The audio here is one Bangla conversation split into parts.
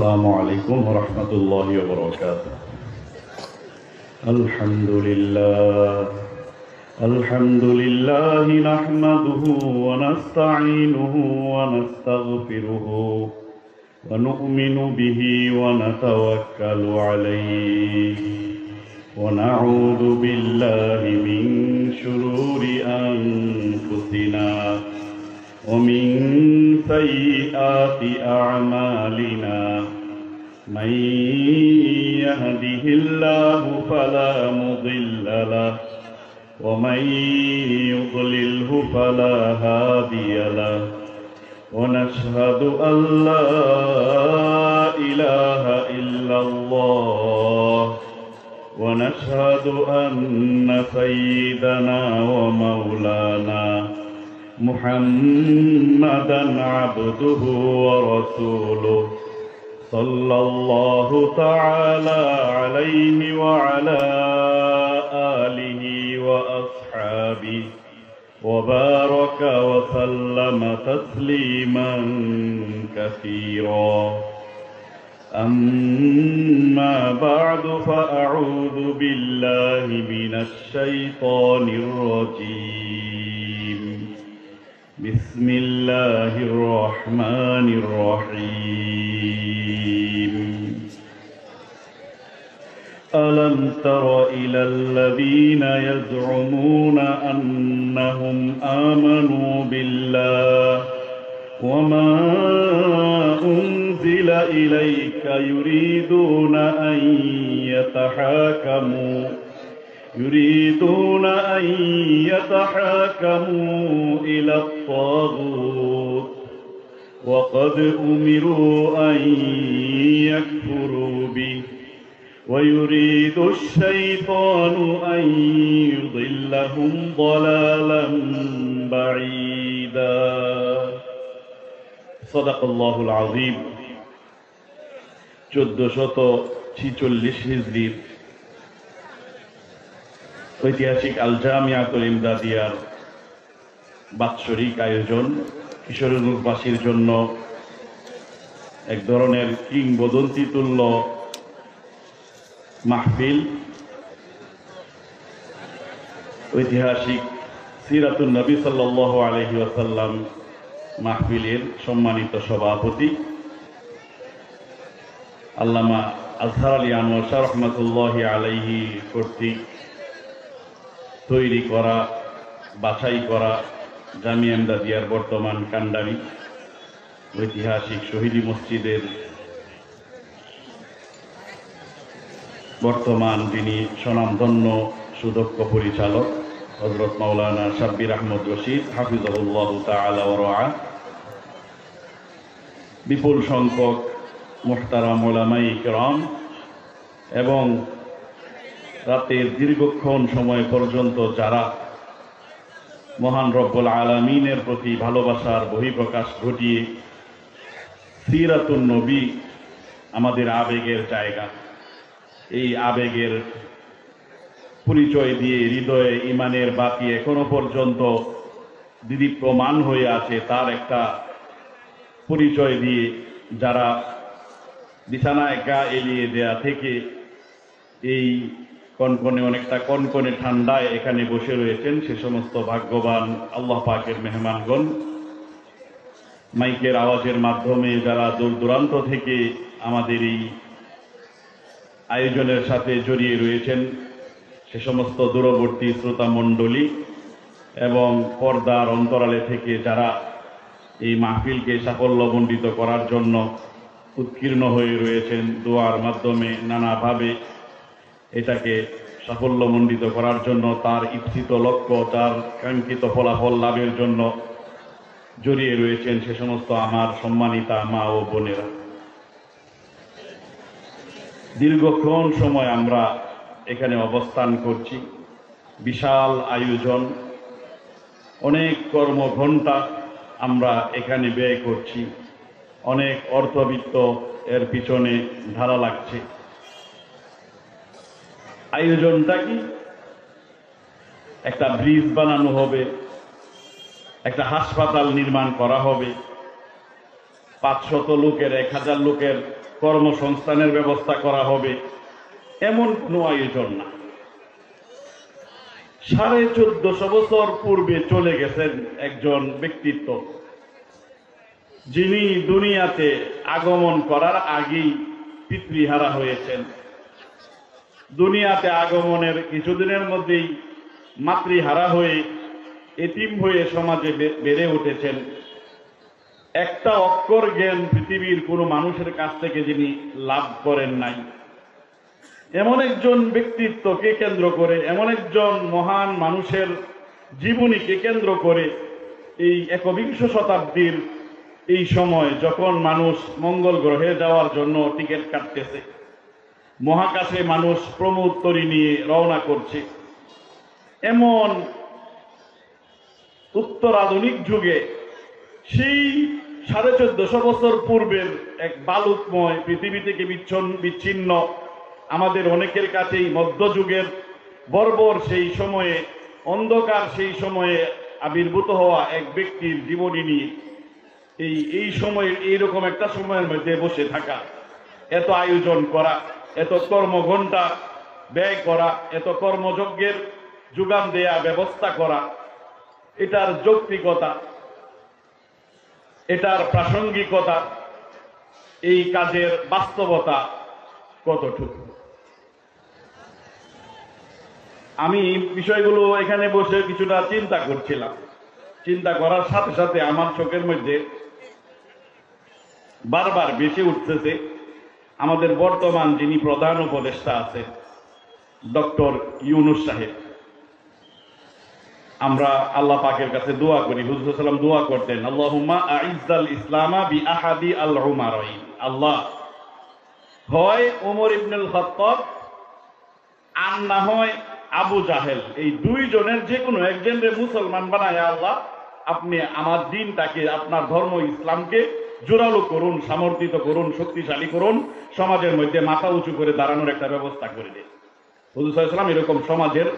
السلام عليكم ورحمة الله وبركاته. الحمد لله نحمده ونستعينه ونستغفره ونؤمن به ونتوكل عليه ونعوذ بالله من شرور أنفسنا ومن سيئات أعمالنا من يهده الله فلا مضل له ومن يضلله فلا هادي له ونشهد أن لا إله إلا الله ونشهد أن سيدنا ومولانا محمدا عبده ورسوله صلى الله تعالى عليه وعلى آله وأصحابه وبارك وسلم تسليما كثيرا. أما بعد فأعوذ بالله من الشيطان الرجيم. بسم الله الرحمن الرحيم. ألم تر إلى الذين يزعمون أنهم آمنوا بالله وما أنزل إليك يريدون أن يتحاكموا إلى الطاغوت وقد أمروا أن يكفروا به ويريد الشيطان أن يضلهم ضلالا بعيدا. صدق الله العظيم. 1446 হিজরির ঐতিহাসিক আল জামিয়াতুল ইমদাদিয়ার বাৎসরিক আয়োজন কিশোরগঞ্জবাসীর জন্য এক ধরনের কিংবদন্তি তুল্য মাহফিল, ঐতিহাসিক সিরাতুন নবী সাল্লাল্লাহু আলাইহি ওয়াসাল্লাম মাহফিলের সম্মানিত সভাপতি আল্লামা আজহার আলী আনোয়ার শাহ রহমাতুল্লাহি আলাইহি কর্তৃক তৈরি করা, বাছাই করা জামিয়া ইমদাদিয়ার বর্তমান কান্ডারি ঐতিহাসিক শহীদি মসজিদের বর্তমান যিনি স্বনামধন্য সুদক্ষ পরিচালক হযরত মাওলানা শাব্বির আহমদ রশিদ হাফিজাহুল্লাহ তাআলা ওয়া রাআ, বিপুল সংখ্যক মুহতারাম উলামায়ে কিরাম এবং রাতের দীর্ঘক্ষণ সময় পর্যন্ত যারা মহান রব্বুল আলামিনের প্রতি ভালোবাসার বহিঃপ্রকাশ ঘটিয়ে সিরাতুন নবী আমাদের আবেগের জায়গা, এই আবেগের পরিচয় দিয়ে হৃদয়ে ইমানের বাতি এখনো পর্যন্ত দীপ্যমান হয়ে আছে তার একটা পরিচয় দিয়ে যারা বিছানায় গা এলিয়ে দেয়া থেকে এই কনকনে অনেকটা কনকনে ঠান্ডায় এখানে বসে রয়েছেন সে সমস্ত ভাগ্যবান আল্লাহ পাকের মেহমানগণ, মাইকের আওয়াজের মাধ্যমে যারা দূর দূরান্ত থেকে আমাদের এই আয়োজনের সাথে জড়িয়ে রয়েছেন সে সমস্ত দূরবর্তী শ্রোতা মণ্ডলী এবং পর্দার অন্তরালে থেকে যারা এই মাহফিলকে সাফল্যমণ্ডিত করার জন্য উৎকীর্ণ হয়ে রয়েছেন, দোয়ার মাধ্যমে নানাভাবে এটাকে সাফল্যমণ্ডিত করার জন্য তার ইচ্ছিত লক্ষ্য, তার কাঙ্ক্ষিত ফলাফল লাভের জন্য জড়িয়ে রয়েছেন সে সমস্ত আমার সম্মানিতা মা ও বোনেরা। দীর্ঘক্ষণ সময় আমরা এখানে অবস্থান করছি, বিশাল আয়োজন, অনেক কর্মঘণ্টা আমরা এখানে ব্যয় করছি, অনেক অর্থবিত্ত এর পিছনে ধারা লাগছে। আয়োজনটা কি? একটা ব্রিজ বানানো হবে, একটা হাসপাতাল নির্মাণ করা হবে, 500 লোকের 1000 লোকের কর্মসংস্থানের ব্যবস্থা করা হবে, এমন কোনো আয়োজন না। 1450 বছর পূর্বে চলে গেছেন একজন ব্যক্তিত্ব, যিনি দুনিয়াতে আগমন করার আগেই পিতৃহারা হয়েছেন। দুনিয়াতে আগমনের কিছুদিনের মধ্যেই মাতৃহারা হয়ে, এতিম হয়ে সমাজে বেড়ে উঠেছেন। একটা অক্ষর জ্ঞান পৃথিবীর কোনো মানুষের কাছ থেকে যিনি লাভ করেন নাই, এমন একজন ব্যক্তিত্বকে কেন্দ্র করে, এমন একজন মহান মানুষের জীবনীকে কেন্দ্র করে এই একবিংশ শতাব্দীর এই সময়, যখন মানুষ মঙ্গল গ্রহে যাওয়ার জন্য টিকিট কাটতেছে, মহাকাশে মানুষ প্রমোত্তরী নিয়ে রওনা করছে, এমন উত্তর আধুনিক যুগে সেই 1450 বছর পূর্বের এক বালুকময় পৃথিবী থেকে বিচ্ছিন্ন, আমাদের অনেকের কাছেই মধ্যযুগের বর্বর সেই সময়ে, অন্ধকার সেই সময়ে আবির্ভূত হওয়া এক ব্যক্তির জীবনী নিয়ে এই সময়ের এইরকম একটা সময়ের মধ্যে বসে থাকা, এত আয়োজন করা, এত কর্মঘণ্টা ব্যয় করা, এত কর্মযজ্ঞের যোগান দেয়া, ব্যবস্থা করা, এটার যৌক্তিকতা, এটার প্রাসঙ্গিকতা, এই কাজের বাস্তবতা কতটুকু? আমি বিষয়গুলো এখানে বসে কিছুটা চিন্তা করছিলাম। চিন্তা করার সাথে সাথে আমার চোখের মধ্যে বারবার বেশি উঠতেছে আমাদের বর্তমান যিনি প্রধান উপদেষ্টা আছে, ডক্টর ইউনূস সাহেব। আমরা আল্লাহ পাকের কাছে দোয়া করি, হুজুর সাল্লাল্লাহু আলাইহি ওয়াসাল্লাম দোয়া করতেন, আল্লাহুম্মা আইজ্জাল ইসলামা বিআহাদি আল উমারাইন। আল্লাহ, হয় ওমর ইবনুল খাত্তাব আর না হয় আবু জাহেল, এই দুইজনের যে কোনো একজনকে মুসলমান বানায় আল্লাহ আপনি আমার দিনটাকে, আপনার ধর্ম ইসলামকে জোরালো করুন, সমর্থিত করুন, শক্তিশালী করুন, সমাজের মধ্যে মাথা উঁচু করে দাঁড়ানোর একটা ব্যবস্থা করে দিন। হুজুর সাল্লাল্লাহু আলাইহি ওয়াসাল্লাম এরকম সমাজের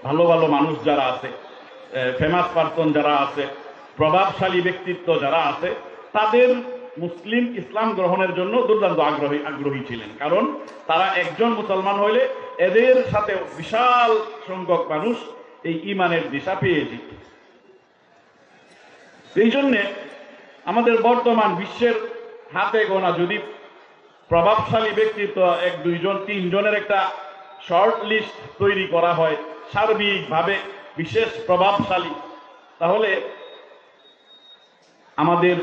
ভালো ভালো মানুষ যারা আছে, ফেমাস পারসন যারা আছে, প্রভাবশালী ব্যক্তিত্ব যারা আছে, তাদের মুসলিম ইসলাম গ্রহণের জন্য দুর্দান্ত আগ্রহী ছিলেন। কারণ তারা একজন মুসলমান হইলে এদের সাথে বিশাল সংখ্যক মানুষ এই ঈমানের দিশা পেয়ে যেত। এই জন্যে আমাদের বর্তমান বিশ্বের হাতে গোনা যদি প্রভাবশালী ব্যক্তিত্ব 1, 2 জন, 3 জনের একটা শর্ট লিস্ট তৈরি করা হয় সার্বিকভাবে বিশেষ প্রভাবশালী, তাহলে আমাদের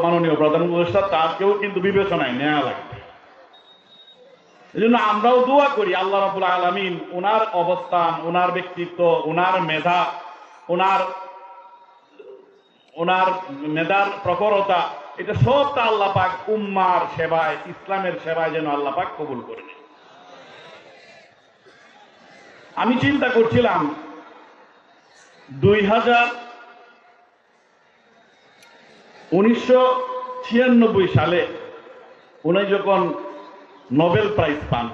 মাননীয় প্রধান উপদেষ্টা তাকেও কিন্তু বিবেচনায় নেওয়া লাগবে। এই জন্য আমরাও দোয়া করি আল্লাহ রাব্বুল আলামিন ওনার অবস্থান, ওনার ব্যক্তিত্ব, ওনার মেধা, ওনার মেধার প্রখরতা, এটা সবটা আল্লাহ পাক উম্মার সেবায়, ইসলামের সেবায় যেন আল্লাহ পাক কবুল করে নেন। আমি চিন্তা করছিলাম 1996 সালে উনি যখন নোবেল প্রাইজ পান,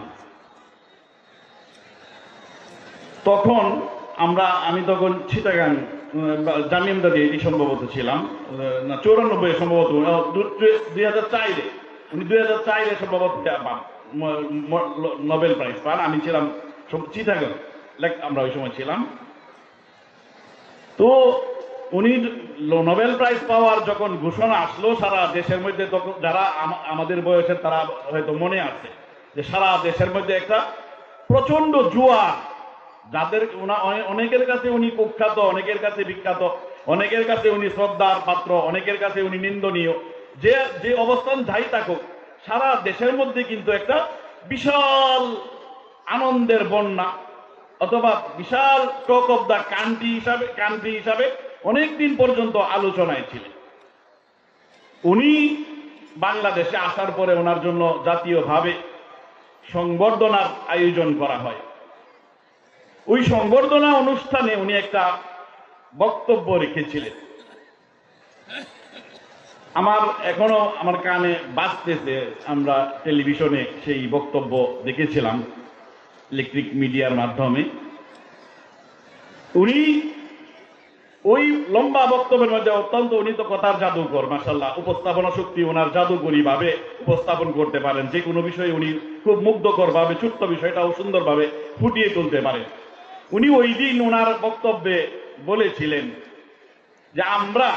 তখন আমি তখন চিটাগাং জামিয়ানদাদি এটি সম্ভবত ছিলাম, না 94 সম্ভবত, 2004 উনি 2004 সম্ভবত নোবেল প্রাইজ পান। আমি ছিলাম চিটাগাং, আমরা ওই সময় ছিলাম। তো উনি নোবেল প্রাইজ পাওয়ার যখন ঘোষণা আসলো সারা দেশের মধ্যে, তখন যারা আমাদের বয়সের তারা হয়তো মনে আছে যে সারা দেশের মধ্যে একটা প্রচন্ড জোয়ার, যাদের অনেকের কাছে উনি কুখ্যাত, অনেকের কাছে বিখ্যাত, অনেকের কাছে উনি শ্রদ্ধার পাত্র, অনেকের কাছে উনি নিন্দনীয়, যে অবস্থান যাই থাকুক, সারা দেশের মধ্যে কিন্তু একটা বিশাল আনন্দের বন্যা অথবা বিশাল টক অফ দ্য কান্ট্রি হিসাবে অনেকদিন পর্যন্ত আলোচনায় ছিলেন। উনি বাংলাদেশে আসার পরে ওনার জন্য জাতীয়ভাবে সংবর্ধনার আয়োজন করা হয়। ওই সংবর্ধনা অনুষ্ঠানে উনি একটা বক্তব্য রেখেছিলেন, এখনো আমার কানে বাজতেছে। আমরা টেলিভিশনে সেই বক্তব্য দেখেছিলাম ইলেকট্রিক মিডিয়ার মাধ্যমে। উনি ওই লম্বা বক্তব্যের মধ্যে অত্যন্ত উনি তো কথার জাদুকর, মাশাআল্লাহ, উপস্থাপনা শক্তি ওনার জাদুকরী ভাবে উপস্থাপন করতে পারেন। যে কোনো বিষয়ে উনি খুব মুগ্ধকর ভাবে ছোট্ট বিষয়টাও সুন্দরভাবে ফুটিয়ে তুলতে পারেন। উনি ওই দিন ওনার বক্তব্যে বলেছিলেন যে আমরা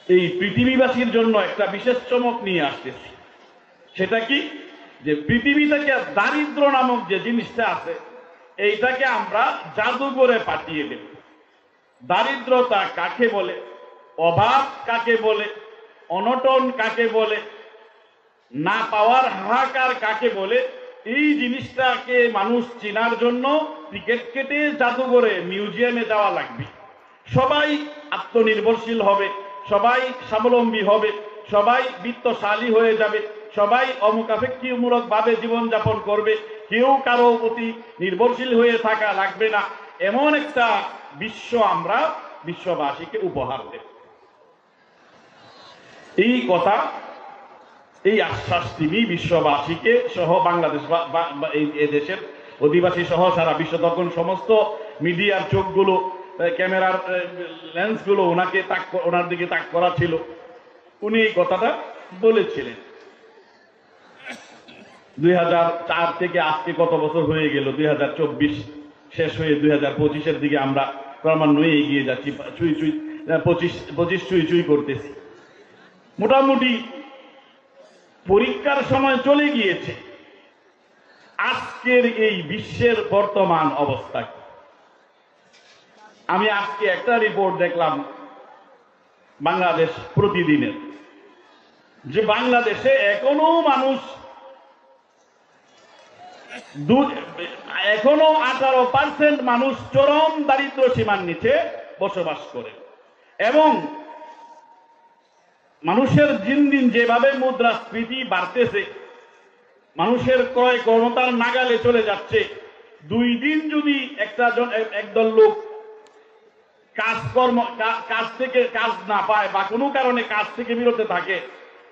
এই পৃথিবীবাসীর জন্য একটা বিশেষ চমক নিয়ে আসতেছি। সেটা কি? যে পৃথিবী থেকে দারিদ্র নামক যে জিনিসটা আছে এইটাকে আমরা জাদুঘরে পাঠিয়ে দেব। দারিদ্রতা কাকে বলে, অভাব কাকে বলে, অনটন কাকে বলে, না পাওয়ার হাহাকার কাকে বলে, এই জিনিসটাকে মানুষ চেনার জন্য টিকিট কেটে জাদুঘরে মিউজিয়ামে যাওয়া লাগবে। সবাই আত্মনির্ভরশীল হবে, সবাই স্বাবলম্বী হবে, সবাই বিত্তশালী হয়ে যাবে, সবাই অমুখাপেক্ষীমূলক ভাবে জীবনযাপন করবে, কেউ কারো প্রতি নির্ভরশীল হয়ে থাকা লাগবে না। এমন একটা বিশ্ব আমরা বিশ্ববাসীকে উপহার দেব। এই কথা, এই আশ্বাস তিনি বিশ্ববাসীকে সহ বাংলাদেশ এই দেশের অধিবাসী সহ সারা বিশ্ব, তখন সমস্ত মিডিয়ার চোখগুলো, ক্যামেরার লেন্সগুলো ওনার দিকে তাক করা ছিল। উনি এই কথাটা বলেছিলেন। 2004 থেকে আজকে কত বছর হয়ে গেল, 2024 শেষ হয়ে 2025-এর দিকে আমরা ক্রমান্বয়ে এগিয়ে যাচ্ছি, 25 চুই করতেছি। মোটামুটি পরীক্ষার সময় চলে গিয়েছে। আজকের এই বিশ্বের বর্তমান অবস্থা, আমি আজকে একটা রিপোর্ট দেখলাম বাংলাদেশ প্রতিদিনের, যে বাংলাদেশে এখনো মানুষ এখনো 18% মানুষ চরম দারিদ্র সীমার নিচে বসবাস করে, এবং মানুষের দিন দিন যেভাবে মুদ্রাস্ফীতি বাড়তেছে, মানুষের ক্রয় ক্ষমতার নাগালে চলে যাচ্ছে। 2 দিন যদি একদল লোক কাজ থেকে কাজ না পায় বা কোনো কারণে কাজ থেকে বিরত থাকে,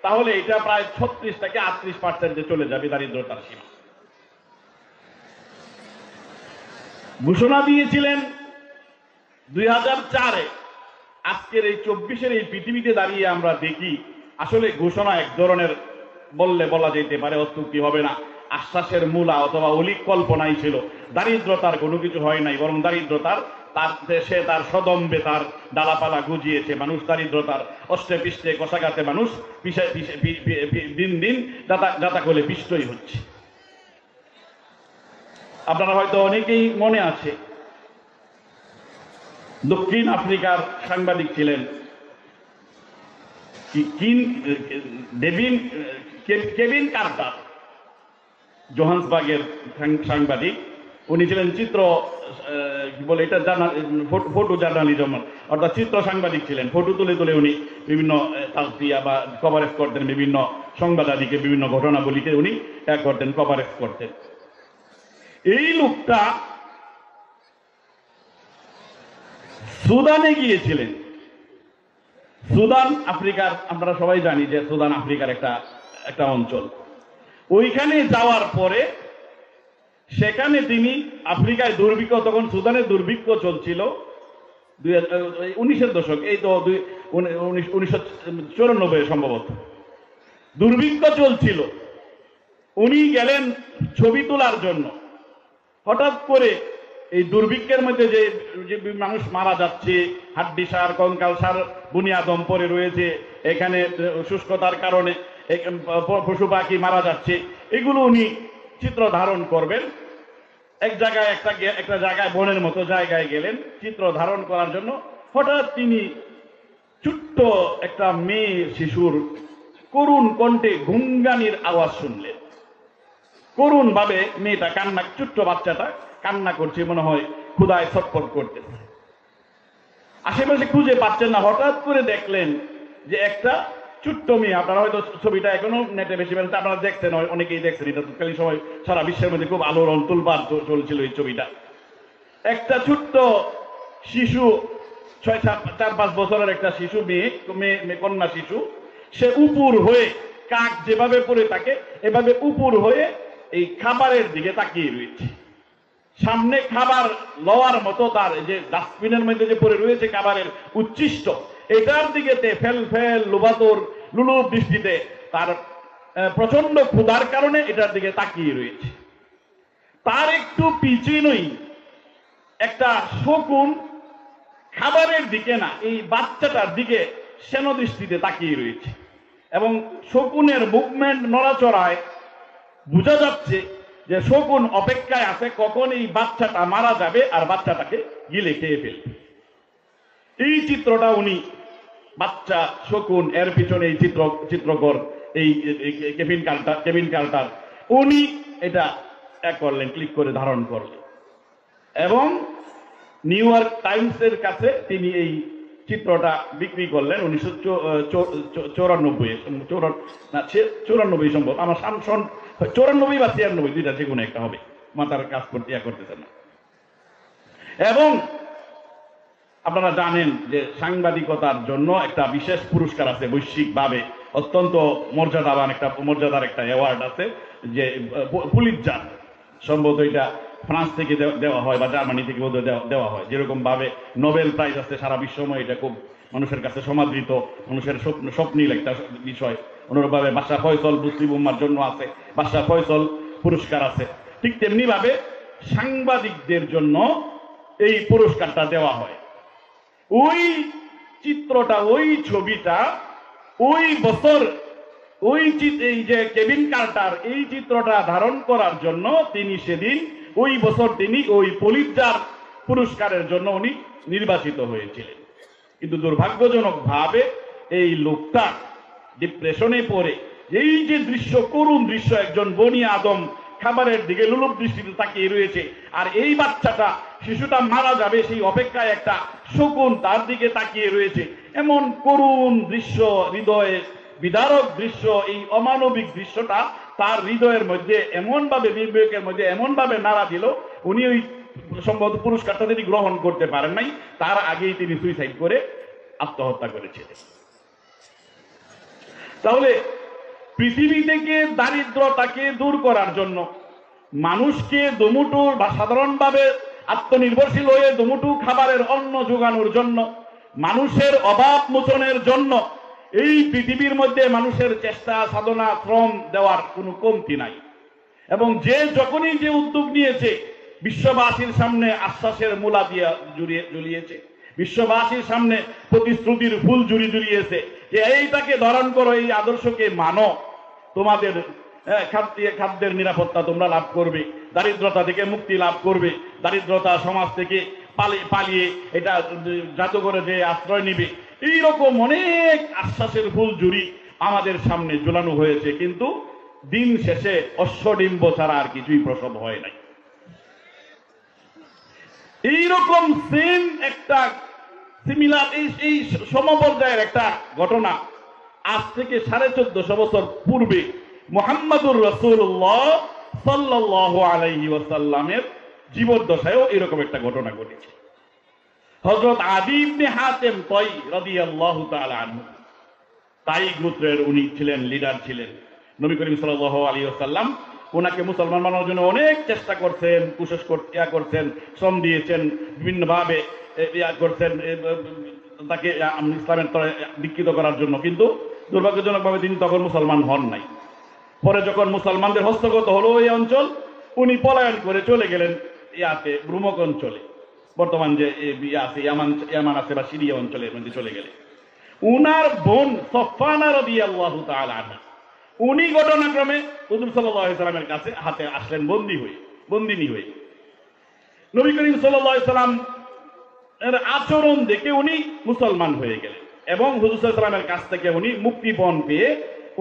তাহলে এটা প্রায় 36 থেকে 38% চলে যাবে দারিদ্রতার সীমা। ঘোষণা দিয়েছিলেন 2004-এ। আজকের এই 24-এর এই পৃথিবীতে দাঁড়িয়ে আমরা দেখি আসলে ঘোষণা এক ধরনের বলা যেতে পারে, অত্যুক্তি হবে না, আশ্বাসের মূলা অথবা অলিক কল্পনাই ছিল। দারিদ্রতার কোনো কিছু হয় নাই, বরং দারিদ্রতার দেশে তার সদম্বে তার ডালাপালা গুজিয়েছে। মানুষ দারিদ্রতার অষ্টে পৃষ্ঠে কষাঘাতে মানুষ দিন দিন যাতা কোলে পিষ্টই হচ্ছে। আপনারা হয়তো অনেকেই মনে আছে, দক্ষিণ আফ্রিকার সাংবাদিক ছিলেন কেভিন কার্টার, জোহান্সবার্গের সাংবাদিক। উনি ছিলেন ফটো জার্নালিজম, অর্থাৎ চিত্র সাংবাদিক ছিলেন। ফটো তুলে তুলে উনি বিভিন্ন তাজদিয়া বা কভারেজ করতেন, বিভিন্ন সংবাদাদিকে বিভিন্ন ঘটনাবলীকে উনি করতেন, কভারেজ করতেন। এই লোকটা সুদানে গিয়েছিলেন। সুদান আফ্রিকার, আমরা সবাই জানি যে সুদান আফ্রিকার একটা অঞ্চল। ওইখানে যাওয়ার পরে সেখানে তিনি আফ্রিকায় দুর্ভিক্ষ, তখন সুদানে দুর্ভিক্ষ চলছিল 19-এর দশক, এই তো 1994 সম্ভবত দুর্ভিক্ষ চলছিল। উনি গেলেন ছবি তোলার জন্য। হঠাৎ করে এই দুর্ভিক্ষের মধ্যে যে মানুষ মারা যাচ্ছে, হাড্ডি সার, কঙ্কাল সার বুনিয়াদম পরে রয়েছে, এখানে শুষ্কতার কারণে পশু পাখি মারা যাচ্ছে, এগুলো উনি চিত্র ধারণ করবেন। একটা জায়গায় বনের মতো জায়গায় গেলেন চিত্র ধারণ করার জন্য। হঠাৎ তিনি ছোট্ট একটা মেয়ে শিশুর করুণ কণ্ঠে গুনগানির আওয়াজ শুনলেন। করুণ ভাবে মেয়েটা কান্না, ছোট্ট বাচ্চাটা কান্না করছে, মনে হয় ক্ষুধায় ছটফট করতেছে। আশেপাশে খুঁজে পাচ্ছেন না। হঠাৎ করে দেখলেন যে একটা ছোট্ট মেয়ে, আপনারা হয়তো ছবিটা এখনো নেটে বেশি বেড়েছে, আপনারা দেখছেন, অনেকেই দেখছেন, এটা তৎকালীন সময় সারা বিশ্বের মধ্যে খুব আলোড়ন তুলপাড় চলছিল এই ছবিটা। একটা ছোট্ট শিশু, 4-5 বছরের একটা শিশু, মেয়ে কন্যা শিশু, সে উপুর হয়ে, কাক যেভাবে পড়ে থাকে এভাবে উপুর হয়ে এই খাবারের দিকে তাকিয়ে রয়েছে। সামনে খাবার লওয়ার মতো তার যে ডাস্টবিনের মধ্যে যে পড়ে রয়েছে খাবারের উচ্ছিষ্ট, এটার দিকে ফেল ফেল লোবাতর লুলুপ দৃষ্টিতে তার প্রচন্ড ক্ষুধার কারণে এটার দিকে তাকিয়ে রয়েছে। তার একটু পিছনেই একটা শকুন খাবারের দিকে না, এই বাচ্চাটার দিকে সেন দৃষ্টিতে তাকিয়ে রয়েছে, এবং শকুনের মুভমেন্ট নড়াচড়ায় বোঝা যাচ্ছে যে শকুন অপেক্ষায় আছে কখন এই বাচ্চাটা মারা যাবে আর বাচ্চাটাকে গিলে খেয়ে ফেলবে। এই চিত্রটা উনি, বাচ্চা শকুন, এর পিছনে এই চিত্রকর এই কেভিন কার্টার উনি এটা করলেন, ক্লিক করে ধারণ করলেন, এবং নিউ ইয়র্ক টাইমসের কাছে তিনি এই চিত্রটা বিক্রি করলেন 1994 সম্ভব, আমার 94 বা 96 দুইটা যে কোনো একটা হবে, মাথার কাজ করতেছেন না। এবং আপনারা জানেন যে সাংবাদিকতার জন্য একটা বিশেষ পুরস্কার আছে বৈশ্বিকভাবে, অত্যন্ত মর্যাদার একটা অ্যাওয়ার্ড আছে, যে পুলিৎজার, সম্ভবত এটা ফ্রান্স থেকে দেওয়া হয় বা জার্মানি থেকে দেওয়া হয়। যেরকম ভাবে নোবেল প্রাইজ আছে সারা বিশ্বময়, এটা খুব মানুষের কাছে সমাদৃত, মানুষের স্বপ্নীল একটা বিষয়। অনুরূপভাবে বাদশাহ ফয়সল মুসলিম উম্মার জন্য আছে, বাদশাহ ফয়সল পুরস্কার আছে। ঠিক তেমনি ভাবে সাংবাদিকদের জন্য এই পুরস্কারটা দেওয়া হয়। ওই চিত্রটা, ওই ছবিটা, ওই বছর এই যে কেভিন কার্টার এই চিত্রটা ধারণ করার জন্য তিনি সেদিন ওই বছর তিনি ওই পুলিৎজার পুরস্কারের জন্য উনি নির্বাচিত হয়েছিলেন। কিন্তু দুর্ভাগ্যজনক ভাবে এই লোকটা ডিপ্রেশনে পড়ে, এই যে দৃশ্য, করুণ দৃশ্য, একজন বনি আদম খাবারের দিকে লুলুপ দৃষ্টিতে তাকিয়ে রয়েছে, আর এই বাচ্চাটা, শিশুটা মারা যাবে সেই অপেক্ষায় একটা শকুন তার দিকে তাকিয়ে রয়েছে, এমন করুণ দৃশ্য, হৃদয়ে বিদারক দৃশ্য, এই অমানবিক দৃশ্যটা তার হৃদয়ের মধ্যে এমন ভাবে, বিবেকের মধ্যে এমন ভাবে নাড়া দিল, উনি ওই সম্ভবত পুরস্কারটা তিনি গ্রহণ করতে পারেন নাই, তার আগেই তিনি সুইসাইড করে আত্মহত্যা করেছিলেন। তাহলে পৃথিবী থেকে দারিদ্রতাকে দূর করার জন্য, মানুষকে দুমুঠু বা সাধারণভাবে আত্মনির্ভরশীল হয়ে দুমুঠু খাবারের অন্ন যোগানোর জন্য, মানুষের অভাব মোচনের জন্য এই পৃথিবীর মধ্যে মানুষের চেষ্টা, সাধনা, শ্রম দেওয়ার কোনো কমতি নাই। এবং যখনই যে উদ্যোগ নিয়েছে, বিশ্ববাসীর সামনে আশ্বাসের মূলা দিয়ে ঝুলিয়েছে, বিশ্ববাসীর সামনে প্রতিশ্রুতির ফুল ঝুলিয়েছে যে এইটাকে ধারণ করো, এই আদর্শকে মানো, তোমাদের খাদ্যের নিরাপত্তা তোমরা লাভ করবে, দারিদ্রতা থেকে মুক্তি লাভ করবে, দারিদ্রতা সমাজ থেকে পালিয়ে এটা জাদুঘরে যে আশ্রয় নিবে, এইরকম অনেক আশ্বাসের ফুল জুড়ি আমাদের সামনে ঝুলানো হয়েছে। কিন্তু দিন শেষে অশ্বডিম্ব ছাড়া আর কিছুই প্রসব হয় নাই। এইরকম সেম একটা সিমিলার এই সমপর্যায়ের একটা ঘটনা আজ থেকে 1450 বছর পূর্বে মুহাম্মাদুর রাসূলুল্লাহ সাল্লাল্লাহু আলাইহি ওয়াসাল্লামের জীবদ্দশায়ও এরকম একটা ঘটনা ঘটেছে। হযরত আদী ইবনে হাতেম তাই রাদিয়াল্লাহু তাআলা আনহু, তাই গোত্রের উনি ছিলেন, লিডার ছিলেন। নবী করিম সাল্লাল্লাহু আলাইহি ওয়াসাল্লাম ওনাকে মুসলমান বানানোর জন্য অনেক চেষ্টা করছেন, কোশিশ করছেন, শ্রম দিয়েছেন, বিভিন্নভাবে করছেন তাকে ইসলামের দীক্ষিত করার জন্য। কিন্তু দুর্ভাগ্যজনকভাবে তিনি তখন মুসলমান হন নাই। পরে যখন মুসলমানদের হস্তগত হলো এই অঞ্চল, উনি পলায়ন করে চলে গেলেন ব্রুমক অঞ্চলে, বর্তমান যে ইয়ামান আছে বা সিরিয়া অঞ্চলের মধ্যে চলে গেলেন। উনার বোন সফওয়ানা রাদিয়াল্লাহু তাআলা আনহা, উনি ঘটনাক্রমে হুজুর সাল্লাল্লাহু আলাইহি সাল্লামের কাছে হাতে আসলেন বন্দিনী হয়ে। নবী করিম সাল্লাল্লাহু আলাইহি সাল্লাম এর আচরণ দেখে উনি মুসলমান হয়ে গেলেন, এবং হুজুর সাল্লাল্লাহু আলাইহি সাল্লামের কাছ থেকে উনি মুক্তিপণ পেয়ে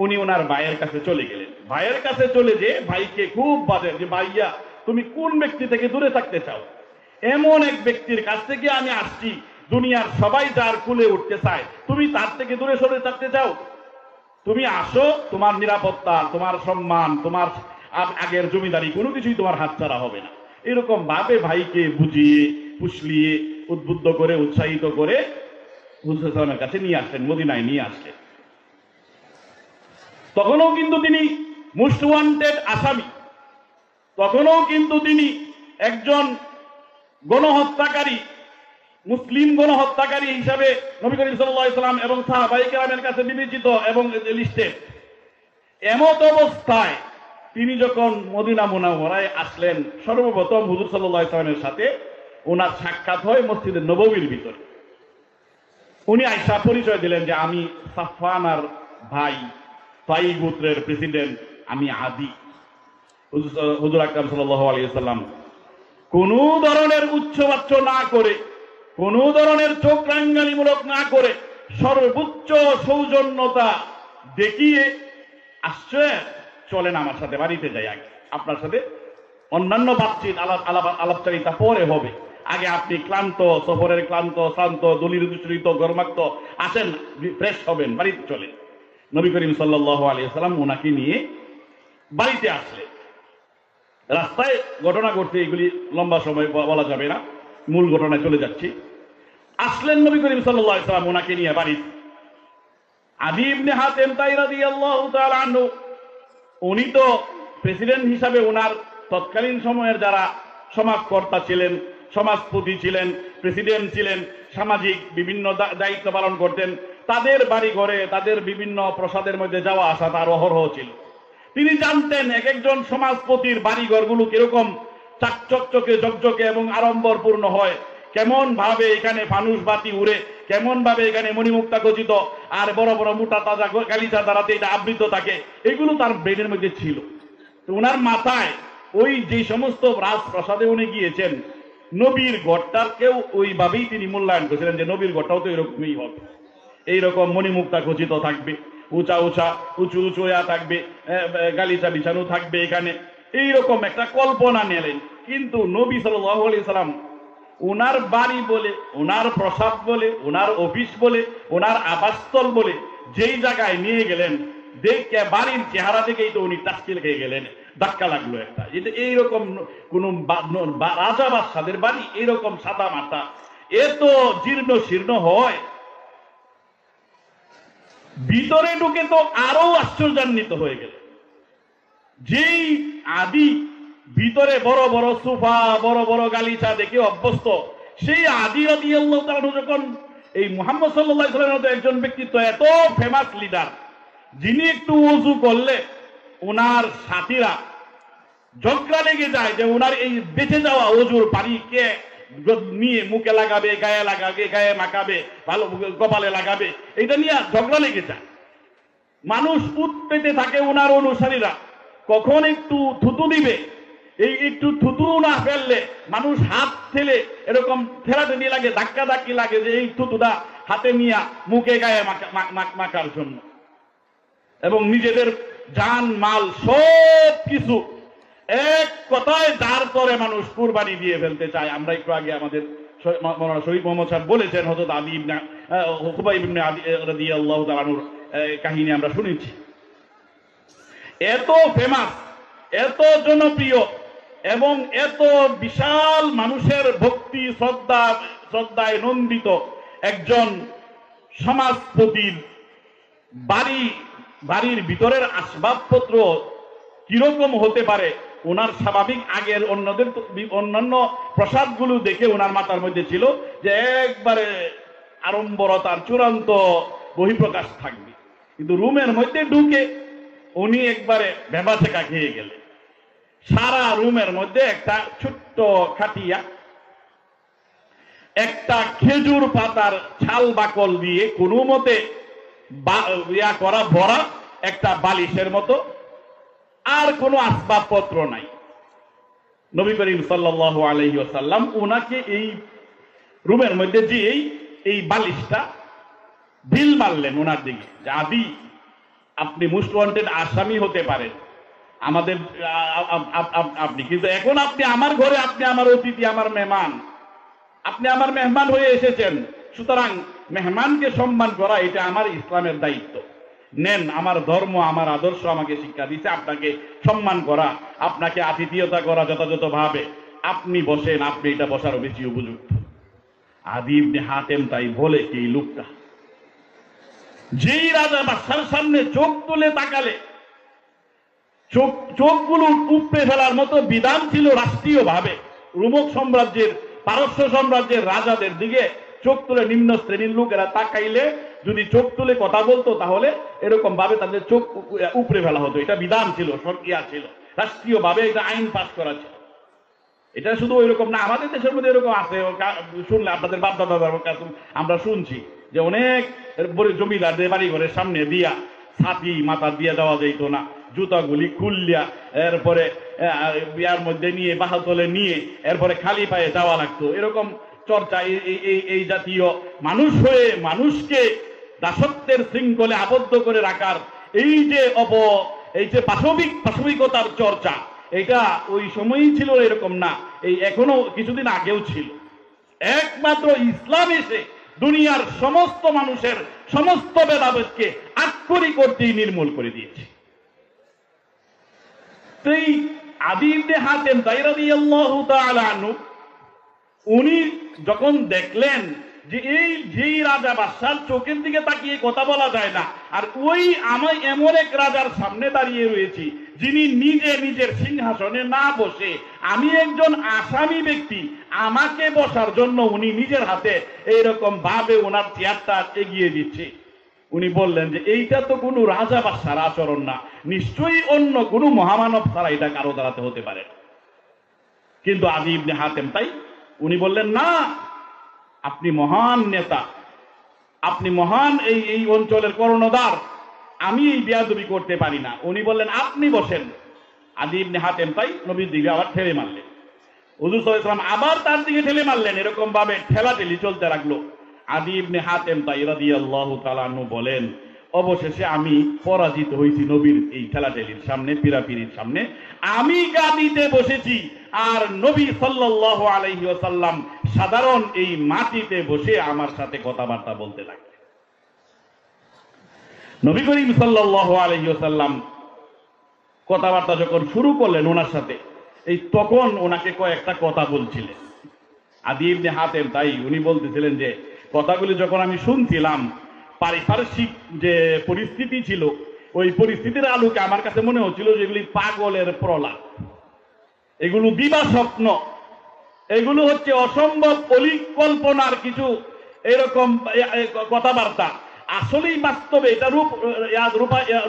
উনি ওনার ভাইয়ের কাছে চলে গেলেন। ভাইয়ের কাছে চলে যে ভাইকে খুব বাজে যে, ভাইয়া তুমি কোন ব্যক্তি থেকে দূরে থাকতে চাও? এমন এক ব্যক্তির কাছ থেকে আমি আসছি, দুনিয়ার সবাই যার কুলে উঠতে চায়, তুমি তার থেকে দূরে সরে থাকতে চাও? তুমি আসো, তোমার নিরাপত্তা, তোমার সম্মান, তোমার আগের জমিদারি কোনো কিছুই তোমার হাতছাড়া হবে না। এরকম ভাবে ভাইকে বুঝিয়ে, ফুসলিয়ে, উদ্বুদ্ধ করে, উৎসাহিত করে হুজুর সাল্লামের কাছে নিয়ে আসলেন, মদিনায় নিয়ে আসলেন। তখনও কিন্তু তিনি মোস্ট ওয়ান্টেড আসামি, তখনও কিন্তু তিনি একজন গণহত্যাকারী, মুসলিম গণহত্যাকারী হিসাবে নবী করিম সাল্লাল্লাহু আলাইহি ওয়াসাল্লাম এবং সাহাবায়ে কেরামের কাছে বিবেচিত এবং লিস্টে। এমত অবস্থায় তিনি যখন মদিনা মুনাওয়ারায় আসলেন, সর্বপ্রথম হুজুর সাল্লাল্লাহু আলাইহি ওয়াসাল্লামের সাথে ওনার সাক্ষাৎ হয় মসজিদে নববীর ভিতরে। উনি আয়েশা পরিচয় দিলেন যে আমি সাফওয়ানার ভাই, তাই গোত্রের প্রেসিডেন্ট, আমি আদি। হুজুর আকরাম সাল্লাল্লাহু আলাইহি ওয়াসাল্লাম কোনো ধরনের উচ্চবাচ্য না করে, কোনো ধরনের চোখ রাঙ্গানিমূলক না করে, সর্বোচ্চ সৌজন্যতা দেখিয়ে আসছে, চলেন আমার সাথে বাড়িতে যাই, আগে আপনার সাথে অন্যান্য বাতচিত আলাপচারিতা পরে হবে, আগে আপনি ক্লান্ত, সফরের শ্রান্ত, দলিল দূষিত গরমাক্ত, আসেন ফ্রেশ হবেন, বাড়িতে চলেন। নবী করিম সাল্লাল্লাহু আলাইহি ওয়াসাল্লাম ওনাকে নিয়ে বাড়িতে আসলেন। রাস্তায় ঘটনা ঘটছে, এগুলি লম্বা সময় বলা যাবে না, মূল ঘটনায় চলে যাচ্ছি। আসলেন নবী করিম সাল্লাল্লাহু আলাইহি ওয়াসাল্লাম ওনাকে নিয়ে বাড়িতে। আদী ইবনে হাতেম তাই রাদিয়াল্লাহু তাআলা আনহু, উনি তো প্রেসিডেন্ট হিসাবে ওনার তৎকালীন সময়ের যারা সমাজকর্তা ছিলেন, সমাজপতি ছিলেন, প্রেসিডেন্ট ছিলেন, সামাজিক বিভিন্ন দায়িত্ব পালন করতেন, তাদের বাড়ি ঘরে, তাদের বিভিন্ন প্রসাদের মধ্যে যাওয়া আসা তার অহরহ ছিল। তিনি জানতেন এক একজন সমাজপতির বাড়িঘরগুলো কিরকম চাকচকচকে ঝকঝকে এবং আড়ম্বরপূর্ণ হয়, কেমন ভাবে এখানে ফানুস বাতি উড়ে, কেমন ভাবে এখানে মণিমুক্তা খচিত আর বড় বড় মোটা তাজা গালিচা দ্বারাতে এটা আবৃত থাকে, এগুলো তার ব্রেনের মধ্যে ছিল। তো ওনার মাথায় ওই যে সমস্ত রাজপ্রাসাদে উনি গিয়েছেন, নবীর ঘরটাকেও ওইভাবেই তিনি মূল্যায়ন করেছিলেন যে নবীর ঘরটাও তো এরকমই হবে, এইরকম মণিমুক্তা খচিত থাকবে, উঁচু থাকবে, গালিচা বিছানো থাকবে এখানে, এইরকম একটা কল্পনা নিলেন। কিন্তু নবী সাল্লাল্লাহু আলাইহি সাল্লাম ওনার বাড়ি বলে, ওনার প্রসাদ বলে, ওনার অফিস বলে, ওনার আবাসস্থল বলে যেই জায়গায় নিয়ে গেলেন, দেখে বাড়ির চেহারা দেখেই তো উনি টাস্কি লেগে গেলেন, ধাক্কা লাগলো একটা। এটা এইরকম কোন রাজা বাদশাদের বাড়ি এইরকম সাদা মাটা এত জীর্ণ শীর্ণ হয়। ভিতরে ঢুকে তো আরো আশ্চর্যান্বিত হয়ে গেল। যেই আদি ভিতরে বড় বড় সোফা, বড় বড় গালিচা দেখে অভ্যস্ত, সেই আদি রাদিয়াল্লাহু তাআলা যখন এই মুহাম্মদ সাল্লাল্লাহু আলাইহি ওয়াসাল্লামের মতো একজন ব্যক্তিত্ব, এত ফেমাস লিডার, যিনি একটু ওযু করলে ওনার সাথীরা ঝগড়া লেগে যায় যে ওনার এই বেঁচে যাওয়া ওযুর পানি কে নিয়ে মুখে লাগাবে, গায়ে লাগাবে, গায়ে মাখাবে, ভালো কপালে লাগাবে, এটা নিয়ে ঝগড়া লেগে যায়। মানুষ উত পেতে থাকে ওনার অনুসারীরা, কখন একটু থুতু দিবে, এই একটু থুতু না ফেললে মানুষ হাত ঠেলে এরকম ঠেলাঠেলি লাগে, ধাক্কা ধাক্কি লাগে যে এই থুতুটা হাতে নিয়ে মুখে গায়ে মাখার জন্য, এবং নিজেদের জান মাল সব কিছু এক কথায় যার করে মানুষ কুরবানি দিয়ে ফেলতে চায়। আমরা একটু আগে আমাদের শহীদ মোহাম্মদ সাহেব বলেছেন, হযরত আলী ইবনে খুবাইব ইবনে আদি রাদিয়াল্লাহু তাআলা আনহুর কাহিনী আমরা শুনেছি। এত ফেমাস, এত জনপ্রিয় এবং এত বিশাল মানুষের ভক্তি শ্রদ্ধায় নন্দিত একজন সমাজপতির বাড়ির ভিতরের আসবাবপত্র কিরকম হতে পারে, ওনার স্বাভাবিক আগের অন্যান্য প্রসাদগুলো দেখে ওনার মাথার মধ্যে ছিল যে একবারে আড়ম্বরতার চূড়ান্ত বহিঃপ্রকাশ থাকবে। কিন্তু রুমের মধ্যে ঢুকে উনি একবারে ভেবাচেকা খেয়ে গেলেন। সারা রুমের মধ্যে একটা ছোট্ট খাটিয়া, একটা খেজুর পাতার ছাল বাকল দিয়ে কোনো মতে করা ভরা একটা বালিশের মতো, আর কোনো আসবাবপত্র নাই। নবী করিম সাল্লাল্লাহু আলাইহি ওয়াসাল্লাম ওনাকে এই রুমের মধ্যে যে এই বালিশটা ঢিল মারলেন ওনার দিকে, যে আদি আপনি মোস্ট ওয়ান্টেড আসামি হতে পারেন, আমাদের আপনি কিন্তু এখন আপনি আমার ঘরে, আপনি আমার অতিথি, আমার মেহমান, আপনি আমার মেহমান হয়ে এসেছেন, সুতরাং মেহমানকে সম্মান করা এটা আমার ইসলামের দায়িত্ব। নেন, আমার ধর্ম, আমার আদর্শ আমাকে শিক্ষা দিচ্ছে আপনাকে সম্মান করা, আপনাকে আতিথেয়তা করা যথাযথভাবে, আপনি বসেন, আপনি এটা বসারও বেশি উপযুক্ত। আদী ইবনে হাতেম তাই বলে কি এই লোকটা যেই রাজা বাদশার সামনে চোখ তুলে তাকালে চোখগুলো উপড়ে ফেলার মতো বিধান ছিল রাষ্ট্রীয় ভাবে, রোমক সাম্রাজ্যের, পারস্য সাম্রাজ্যের রাজাদের দিকে চোখ তুলে নিম্ন শ্রেণীর লোকেরা তাকাইলে যদি চোখ তুলে কথা বলতো তাহলে এরকম ভাবে তাদের চোখ উপরে ফেলা হতো। এটা বিধান ছিল, সরকারিয়া ছিল, রাষ্ট্রীয়ভাবে এটা আইন পাস করা ছিল। এটা শুধু ওইরকম না, আমাদের দেশের মধ্যে এরকম আছে, শুনলে আপনাদের বাপ দাদার কাছে আমরা শুনছি যে অনেক জমিদারদের বাড়ি ঘরের সামনে দিয়া ছাতি মাথা দিয়ে দেওয়া যাইত না, জুতাগুলি খুললিয়া এরপরে বিয়ার মধ্যে নিয়ে বাহাতলে নিয়ে এরপরে খালি পায়ে যাওয়া লাগতো। এরকম চর্চা এই জাতীয় মানুষ হয়ে মানুষকে দাসত্বের শৃঙ্খলে আবদ্ধ করে রাখার এই যে পাশবিকতার চর্চা, এটা ওই সময়ই ছিল এরকম না, এই এখনো কিছুদিন আগেও ছিল। একমাত্র ইসলাম এসে দুনিয়ার সমস্ত মানুষের সমস্ত ভেদাভেদকে আক্ষরিক অর্থেই নির্মূল করে দিয়েছে। সেই আদী ইবনে হাতেম রাদিয়াল্লাহু তাআলা আনহু উনি যখন দেখলেন যে যেই রাজা বাদশার চোখের দিকে তাকিয়ে কথা বলা যায় না, আর ওই আমি এমন এক রাজার সামনে দাঁড়িয়ে রয়েছি যিনি নিজে নিজের সিংহাসনে না বসে, আমি একজন আসামি ব্যক্তি, আমাকে বসার জন্য উনি নিজের হাতে এইরকম ভাবে ওনার চেয়ারটা এগিয়ে দিচ্ছে। উনি বললেন যে এইটা তো কোনো রাজা বাদশার আচরণ না, নিশ্চয়ই অন্য কোনো মহামানব ছাড়া এটা কারো দ্বারাতে হতে পারে। কিন্তু আদী ইবনে হাতেম তাই উনি বললেন, না, আপনি মহান নেতা, আপনি মহান এই অঞ্চলের কর্ণধার, আমি এই বেয়াদবি করতে পারি না। উনি বললেন আপনি বসেন। আদী ইবনে হাতেম তাই নবীর দিকে আবার ঠেলে মারলেন। হুজুর সাল্লাল্লাহু আলাইহি ওয়াসাল্লাম আবার তার দিকে ঠেলে মারলেন। এরকম ভাবে ঠেলাঠেলি চলতে লাগলো। আদী ইবনে হাতেম তাই রাদিয়াল্লাহু তাআলা আনহু বলেন, অবশেষে আমি পরাজিত হয়েছি নবীর এই ঠেলাঠেলির সামনে, পিরাপিরির সামনে। আমি গাদিতে বসেছি আর নবী সাল্লাল্লাহু আলাইহি ওয়াসাল্লাম সাধারণ এই মাটিতে বসে আমার সাথে কথাবার্তা বলতে লাগলেন। নবী করিম সাল্লাল্লাহু আলাইহি ওয়াসাল্লাম কথাবার্তা যখন শুরু করলেন ওনার সাথে, এই তখন ওনাকে কয়েকটা কথা বলছিলেন আদী ইবনে হাতেম তাই উনি বলতেছিলেন যে কথাগুলি যখন আমি শুনছিলাম, পারিপার্শ্বিক যে পরিস্থিতি ছিল ওই পরিস্থিতির আলোকে আমার কাছে মনে হচ্ছিল যে এগুলি পাগলের প্রলাপ, এগুলো দিবা স্বপ্ন, এগুলো হচ্ছে অসম্ভব পরিকল্পনার কিছু এরকম কথাবার্তা। আসলেই বাস্তবে এটা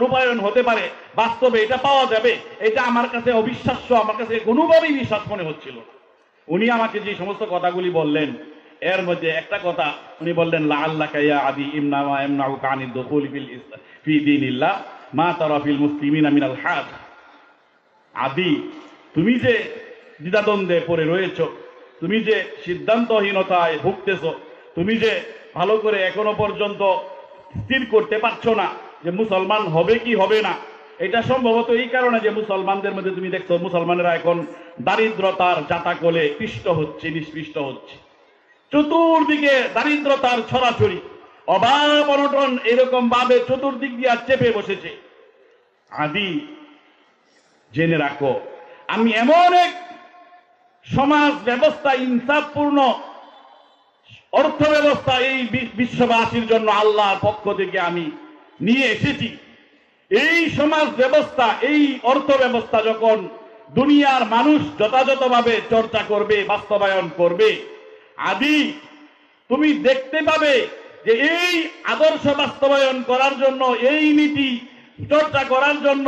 রূপায়ণ হতে পারে, বাস্তবে এটা পাওয়া যাবে, এটা আমার কাছে অবিশ্বাস্য, আমার কাছে কোনোভাবেই বিশ্বাস মনে হচ্ছিল না। উনি আমাকে যে সমস্ত কথাগুলি বললেন এর মধ্যে একটা কথা উনি বললেন, লাআল্লাকা ইয়া আদী ইমনাউকা আনিদ দুখুল ফি দীনিল্লাহ মা তারা ফিল মুসলিমিনা মিনাল হাজ। আদী, তুমি যে দ্বিধাদ্বন্দ্বে পড়ে রয়েছ, তুমি যে সিদ্ধান্তহীনতায় ভুগতেছ, তুমি যে ভালো করে এখনো পর্যন্ত স্থির করতে পারছো না যে মুসলমান হবে কি হবে না, এটা সম্ভবত এই কারণে যে মুসলমানদের মধ্যে তুমি দেখছো মুসলমানেরা এখন দারিদ্রতার জাতাকলে পিষ্ট হচ্ছে, নিষ্পিষ্ট হচ্ছে, চতুর্দিকে দারিদ্রতার ছড়াছড়ি, অভাব অনটন এরকম ভাবে চতুর্দিক দিয়ে চেপে বসেছে। আদী, জেনে রাখো আমি এমন এক সমাজ ব্যবস্থা, ইনসাফপূর্ণ অর্থ ব্যবস্থা এই বিশ্ববাসীর জন্য আল্লাহর পক্ষ থেকে আমি নিয়ে এসেছি। এই সমাজ ব্যবস্থা, এই অর্থ ব্যবস্থা যখন দুনিয়ার মানুষ যথাযথভাবে চর্চা করবে, বাস্তবায়ন করবে, আদী তুমি দেখতে পাবে যে এই আদর্শ বাস্তবায়ন করার জন্য, এই নীতি চর্চা করার জন্য,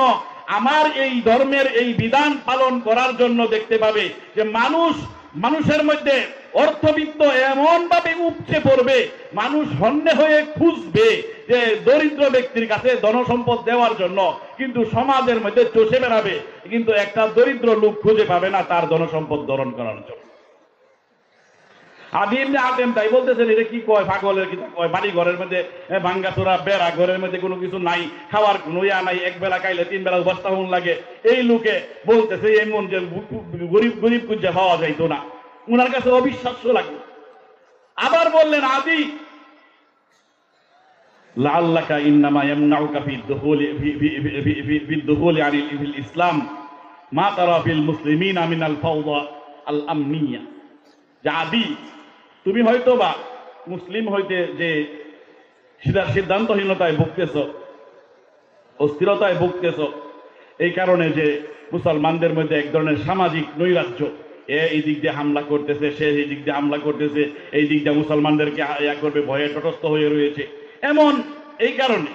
আমার এই ধর্মের এই বিধান পালন করার জন্য দেখতে পাবে যে মানুষের মধ্যে অর্থবিত্ত এমন ভাবে উপচে পড়বে, মানুষ হন্যে হয়ে খুঁজবে যে দরিদ্র ব্যক্তির কাছে ধনসম্পদ দেওয়ার জন্য, কিন্তু সমাজের মধ্যে চষে বেড়াবে, কিন্তু একটা দরিদ্র লোক খুঁজে পাবে না তার ধনসম্পদ ধরণ করার জন্য। আদী ইবনে হাতেম তাই বলতেছেন, এটা কি কয়, পাগলের কি কয়, বাড়ি ঘরের মধ্যে ভাঙ্গাচোরা বেড়া, ঘরের মধ্যে কোনো কিছু নাই, খাওয়ার কোনো ইয়া নাই, এক বেলা খাইলে তিন বেলা বস্তা হুন লাগে, এই লোকে বলতেছে এমন যে গরিব খুঁজে পাওয়া যাইতো না, ওনার কাছে অবিশ্বাস্য লাগলো। আবার বললেন, আদী, লাআল্লাকা ইন্নামা ইয়ামনাউকা ফিদ-দুখুলি আনিল ইসলাম মা তারা ফিল মুসলিমিনা মিনাল ফাওদা আল আমনিয়া। যে আদী, তুমি হয়তো বা মুসলিম হইতে যে সিদ্ধান্তহীনতায় ভুগতেছ, অস্থিরতায় ভুগতেছ, এই কারণে যে মুসলমানদের মধ্যে এক ধরনের সামাজিক নৈরাজ্য, এই দিক দিয়ে হামলা করতেছে, সে এই দিক দিয়ে হামলা করতেছে, এই দিক দিয়ে মুসলমানদেরকে ইয়া করবে, ভয়ে তটস্থ হয়ে রয়েছে। এমন এই কারণে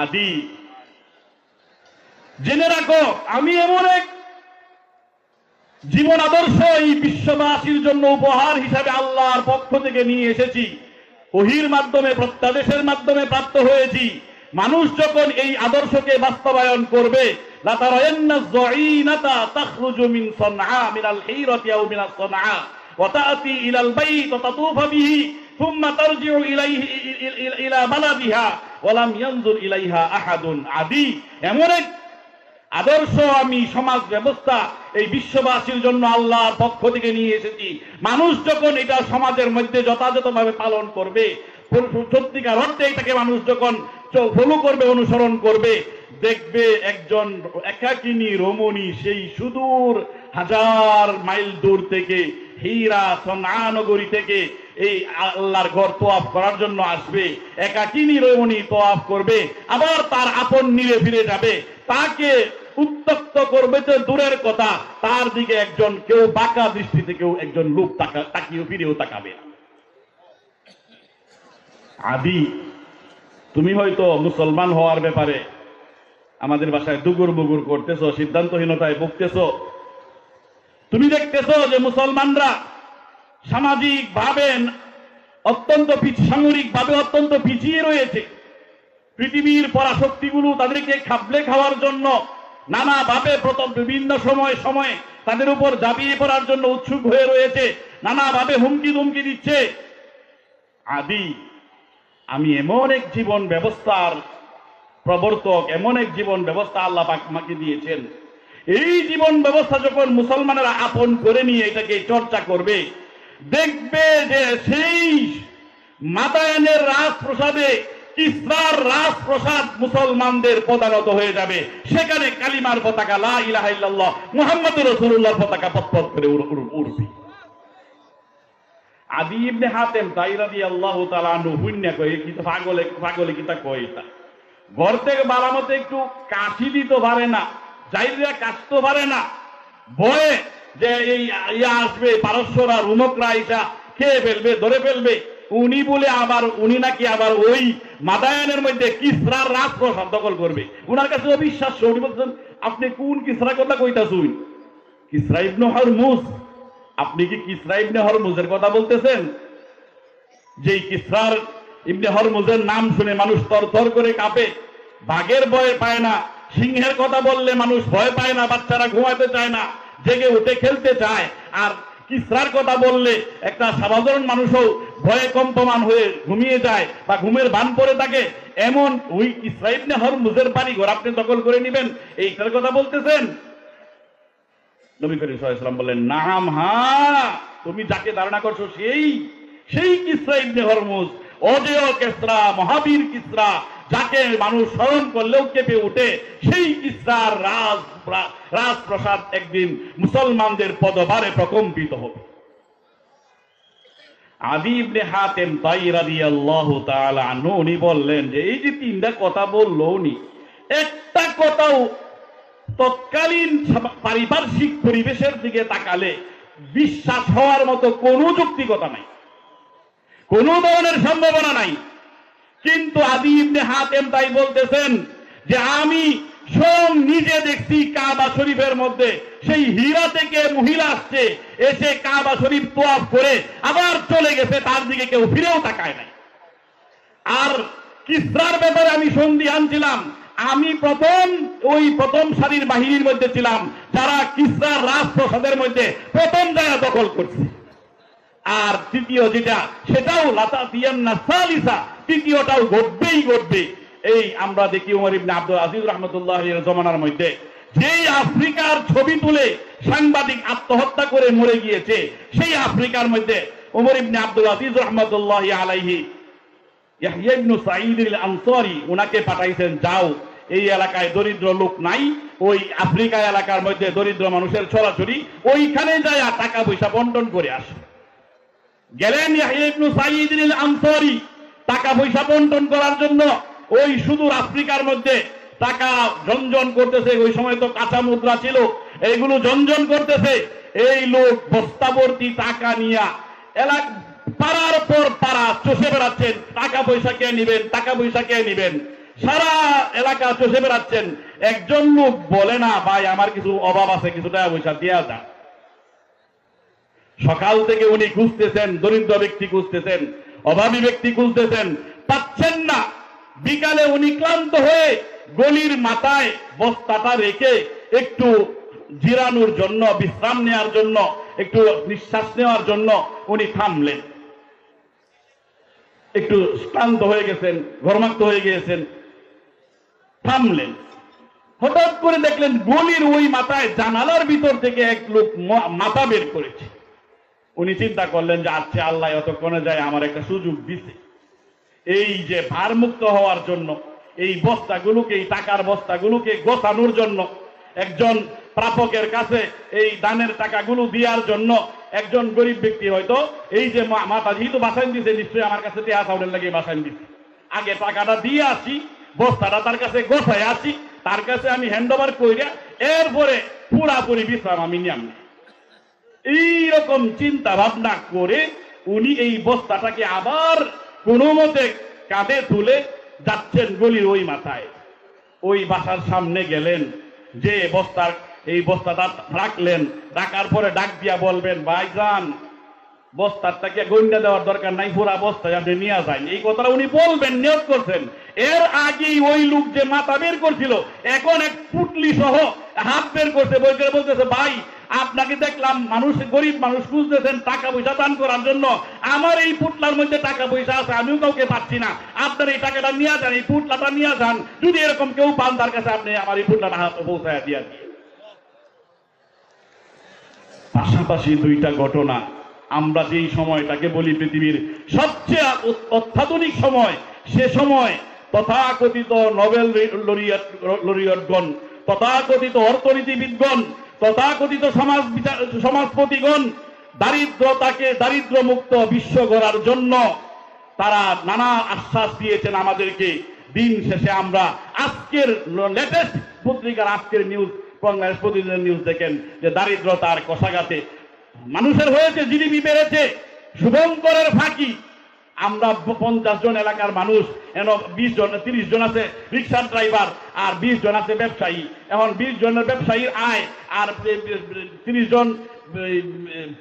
আদি জেনে রাখো, আমি এমন এক জীবন আদর্শ এই বিশ্ববাসীর জন্য উপহার হিসাবে আল্লাহর পক্ষ থেকে নিয়ে এসেছি, ওহীর মাধ্যমে, প্রত্যাদেশের মাধ্যমে প্রাপ্ত হয়েছি। মানুষ যখন এই আদর্শকে বাস্তবায়ন করবে, লাতারায়ান্না যাইনাতা তাখরুজু মিন সানআ মিনাল হিরাতি আও মিনাস সানআ ওয়া তাআতি ইলাল বাইত ওয়া তাতুফু বিহি থুম্মা তারজিউ ইলাইহি ইলা বালাদিহা ওয়া লাম ইয়ানজুর ইলাইহা আহাদুন। আদি এমন এক আদর্শ আমি সমাজ ব্যবস্থা এই বিশ্ববাসীর জন্য আল্লাহর পক্ষ থেকে নিয়ে এসেছি। মানুষ যখন এটা সমাজের মধ্যে যথাযথভাবে পালন করবে, সত্যিকার অর্থে এটাকে মানুষ যখন ফলো করবে, অনুসরণ করবে, দেখবে একজন একাকিনী রমণী সেই সুদূর 1000 মাইল দূর থেকে, হীরা সনআ নগরী থেকে এই আল্লাহর ঘর তোয়াফ করার জন্য আসবে। একাকিনী রমণী তোয়াফ করবে, আবার তার আপন নিরে ফিরে যাবে। তাকে উত্তক্ত করবে তো দূরের কথা, তার দিকে একজন কেউ বাঁকা দৃষ্টিতে কেউ একজন লোক তাকিয়ে ফিরেও তাকাবে না। আদি তুমি হয়তো মুসলমান হওয়ার ব্যাপারে আমাদের বাসায় দুগুর বুগুর করতেছো, সিদ্ধান্তহীনতায় ভুগতেছো। তুমি দেখতেছো যে মুসলমানরা সামাজিক ভাবে অত্যন্ত সামরিক ভাবে অত্যন্ত পিছিয়ে রয়েছে। পৃথিবীর পরাশক্তিগুলো তাদেরকে খাবলে খাওয়ার জন্য নানাভাবে বিভিন্ন সময়ে তাদের উপর ঝাঁপিয়ে পড়ার জন্য উৎসুক হয়ে রয়েছে, নানাভাবে হুমকি ধুমকি দিচ্ছে। আদি আমি এমন এক জীবন ব্যবস্থার প্রবর্তক, এমন এক জীবন ব্যবস্থা আল্লাহ পাক আমাকে দিয়েছেন। এই জীবন ব্যবস্থা যখন মুসলমানেরা আপন করে নিয়ে এটাকে চর্চা করবে, দেখবে যে সেই মাদায়ানের রাজপ্রসাদে কিসরার রাজপ্রসাদ মুসলমানদের পদানত হয়ে যাবে। সেখানে কালিমার পতাকা, লা ইলাহা ইল্লাল্লাহ মুহাম্মাদুর রাসূলুল্লাহর পতাকা পথ করে উড়বে। আদি ইবনে হাতেম তাই রাদিয়াল্লাহু তাআলা আনহু হুন্না কই কি তো পাগলে কিতা কই, তা ঘর থেকে বারামতে একটু কাশি দিতে পারে না, যাইরা কাশতে পারে না, ভয়ে যে এই ইয়া আসবে, পারস্যরা রোমকরা আইসা খেয়ে ফেলবে, ধরে ফেলবে। উনি বলে আবার উনি নাকি আবার ওই মাদায়ানের মধ্যে কিসরার রাজপ্রসাদ দখল করবে। উনার কাছে অবিশ্বাস্য। উনি বলছেন, আপনি কোন কিসরা কথা কইতাছুন? কিসরা ইবনে হরমুজ? আপনি কি কিসরা ইবনে হরমুজের কথা বলতেছেন? যেই কিসরার ইবনে হরমুজের নাম শুনে মানুষ তরতর করে কাঁপে, বাঘের ভয় পায় না, সিংহের কথা বললে মানুষ ভয় পায় না, বাচ্চারা ঘুমাতে চায় না, জেগে উঠে খেলতে চায়। আর কিসরার কথা বললে একটা সাধারণ মানুষও ভয়ে কম্পমান হয়ে ঘুমিয়ে যায় বা ঘুমের ভান পড়ে থাকে। এমন ওই কিসরা ইবনে হরমুজের বাড়ি ঘর আপনি দখল করে নেবেন, এইটার কথা বলতেছেন? নবী করিম সাল্লাল্লাহু আলাইহি ওয়াসাল্লাম বললেন, নাম, হ্যাঁ, তুমি যাকে ধারণা করছো সেই কিসরা ইবনে হরমুজ, অজেয় কিসরা, মহাবীর কিসরা, যাকে মানুষ স্মরণ করলেও কেঁপে উঠে, সেই কিসরার রাজপ্রসাদ একদিন মুসলমানদের পদভারে প্রকম্পিত হবে। আদি ইবনে হাতেম তাই রাদিয়াল্লাহু তাআলা আনহু উনি বললেন যে এই যে তিনটা কথা বললো, উনি একটা কথাও তৎকালীন পারিপার্শ্বিক পরিবেশের দিকে তাকালে বিশ্বাস হওয়ার মতো কোনো যৌক্তিকতা নাই, কোনো ধরনের সম্ভাবনা নাই। কিন্তু আদি ইবনে হাতেম তাই বলতেছেন যে আমি স্বয়ং নিজে দেখছি কাবা শরীফের মধ্যে সেই হীরা থেকে মহিলা আসছে, এসে কাবা শরীফ তোয়াফ করে আবার চলে গেছে, তার দিকে কেউ ফিরেও তাকায় নাই। আর কিসরার ব্যাপারে আমি সন্দিহান ছিলাম। আমি প্রথম সারির বাহিনীর মধ্যে ছিলাম যারা কিসরার রাজপ্রসাদের মধ্যে প্রথম জায়গা দখল করছে। আর তৃতীয় যেটা, সেটাও লাতাতিয়ান্না সালিসা, তৃতীয়টাও ঘটবে। এই আমরা দেখি ওমর ইবনে আব্দুল আজিজ রাহমাতুল্লাহ আলাইহির জমানার মধ্যে যেই আফ্রিকার ছবি তুলে সাংবাদিক আত্মহত্যা করে মরে গিয়েছে, সেই আফ্রিকার মধ্যে ওমর ইবনে আব্দুল আজিজ রাহমাতুল্লাহ আলাইহি ইয়াহইয়া ইবনে সাঈদ আল-আনসারী ওনাকে পাঠাইছেন, যাও এই এলাকায় দরিদ্র লোক নাই, ওই আফ্রিকা এলাকার মধ্যে দরিদ্র মানুষের ছড়াছড়ি, ওইখানে যায় টাকা পয়সা বন্টন করে আসে। গেলেন ইয়াহইয়া ইবনে সাঈদ আল-আনসারী টাকা পয়সা বন্টন করার জন্য। ওই সুদূর আফ্রিকার মধ্যে টাকা ঝনঝন করতেছে, ওই সময় তো কাঁচা মুদ্রা ছিল, এইগুলো ঝনঝন করতেছে। এই লোক বস্তাভর্তি টাকা নিয়া পাড়ার পর পাড়া চষে বেড়াচ্ছেন, টাকা পয়সা কে নিবেন, টাকা পয়সা কে নিবেন, সারা এলাকা চষে বেড়াচ্ছেন। একজন লোক বলে না, ভাই আমার কিছু অভাব আছে, কিছু টাকা পয়সা দেওয়া যাক। সকাল থেকে উনি খুঁজতেছেন, দরিদ্র ব্যক্তি খুঁজতেছেন, অভাবী ব্যক্তি খুঁজতেছেন, পাচ্ছেন না। বিকালে উনি ক্লান্ত হয়ে গলির মাথায় বস্তাটা রেখে একটু জিরানোর জন্য, বিশ্রাম নেওয়ার জন্য, একটু নিঃশ্বাস নেওয়ার জন্য উনি থামলেন। একটু ক্লান্ত হয়ে গেছেন, ঘর্মাক্ত হয়ে গিয়েছেন, থামলেন। হঠাৎ করে দেখলেন গলির ওই মাথায় জানালার ভিতর থেকে এক লোক মাথা বের করেছে। উনি চিন্তা করলেন যে আচ্ছা, আল্লাহ এতক্ষণে যায় আমার একটা সুযোগ দিছে, এই যে ভারমুক্ত হওয়ার জন্য, এই বস্তাগুলোকে, এই টাকার বস্তাগুলোকে গোছানোর জন্য, একজন প্রাপকের কাছে এই দানের টাকাগুলো দেওয়ার জন্য একজন গরিব ব্যক্তি হয়তো এই যে মাথা যেহেতু বাসাইন দিছে, নিশ্চয়ই আমার কাছে টেহা চাউলের লাগে বাসাইন দিচ্ছে, আগে টাকাটা দিয়ে আসি, বস্তাটা তার কাছে গোছায় আসি, তার কাছে আমি হ্যান্ড ওভার কইরা এরপরে পুরাপুরি বিশ্রাম আমি নিলাম। এইরকম চিন্তা ভাবনা করে উনি এই বস্তাটাকে আবার কোনো মতে কাঁধে তুলে যাচ্ছেন গলির ওই মাথায়। ওই বাসার সামনে গেলেন, যে এই বস্তাটা রাখলেন, রাখার পরে ডাক দিয়া বলবেন, ভাইজান বস্তাটাকে গন্ডা দেওয়ার দরকার নাই, পুরা বস্তায় আপনি নিয়ে যান। এই কথাটা উনি বলবেন, নিয়োগ করছেন। এর আগেই ওই লোক যে মাথা বের করছিল, এখন এক পুটলি সহ হাত বের করছে, বলতেছে, ভাই আপনাকে দেখলাম মানুষ, গরিব মানুষ খুঁজতেছেন টাকা পয়সা দান করার জন্য, আমার এই পুটলার মধ্যে টাকা পয়সা আছে, আমিও কাউকে পাচ্ছি না, আপনার এই টাকাটা নিয়ে যান, এই পুটলাটা নিয়ে যান, যদি এরকম কেউ পান তার কাছে আপনি আমার এই পুটলাটা হাতে পৌঁছায় দিয়ে দিন। পাশাপাশি দুইটা ঘটনা, আমরা যেই সময়টাকে বলি পৃথিবীর সবচেয়ে অত্যাধুনিক সময়, সে সময় তথাকথিত নোবেল লরিয়টগণ, তথাকথিত অর্থনীতিবিদগণ, তথাকথিত সমাজপতিগণ দারিদ্রতাকে দারিদ্র্যমুক্ত বিশ্ব গড়ার জন্য তারা নানা আশ্বাস দিয়েছেন আমাদেরকে। দিন শেষে আমরা আজকের লেটেস্ট পত্রিকার আজকের নিউজ, বাংলাদেশ প্রতিদিনের নিউজ দেখেন যে দারিদ্রতার কষাঘাতে মানুষের হয়েছে, জিডিপি বেড়েছে, শুভঙ্করের ফাঁকি। আমরা 50 জন এলাকার মানুষ, 20 জন 30 জন আছে রিক্সার ড্রাইভার, আর 20 জন আছে ব্যবসায়ী। এখন 20 জনের ব্যবসায়ীর আয় আর 30 জন